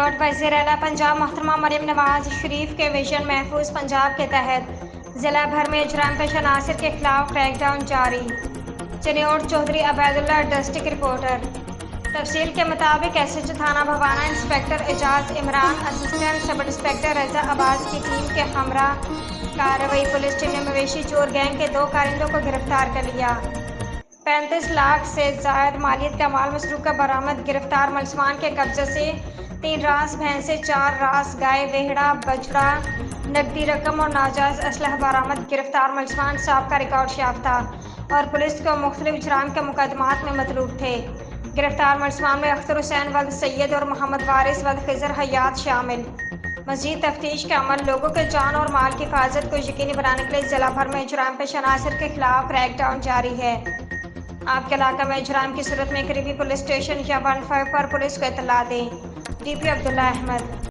चिनौट वज़ीर आला पंजाब मोहतरमा मरियम नवाज शरीफ के विजन महफूज पंजाब के तहत ज़िला भर में इजराम पेश अनासर के खिलाफ क्रैकडाउन जारी। Chiniot Chaudhry Abaidullah district reporter. तफसील के मुताबिक एसएचओ थाना Bhawana inspector Ejaz Imran assistant sub inspector Raza Abbas की टीम के हमरा कार्रवाई पुलिस टीम ने मवेशी चोर गैंग के 2 कारिंदों को गिरफ्तार कर लिया। 35 लाख से जायद मालियत का माल मसरूका बरामद। गिरफ्तार मुलजमान के कब्जे से 3 रास भैंसे, 4 रास गाय, वेहड़ा, बछड़ा, नकदी रकम और नाजायज असलहा बरामद। गिरफ्तार मुलजमान साबका रिकॉर्ड याफ्ता और पुलिस को मुख्तलिफ इजराम के मुकदमात में मतलूब थे। गिरफ्तार मुलजमान में अख्तर हुसैन वल्द सैयद और मोहम्मद वारिस वल्द खिजर हयात शामिल। मज़ीद तफ्तीश का अमल लोगों के जान और माल की हिफाजत को यकीनी बनाने के लिए जिला भर में इजराम पेश अनासर के खिलाफ क्रैकडाउन जारी है। आपके इलाका में इजराम की सूरत में करीबी पुलिस स्टेशन या 15 पर पुलिस को इत्तला दें। डीपी अब्दुल्ला अहमद।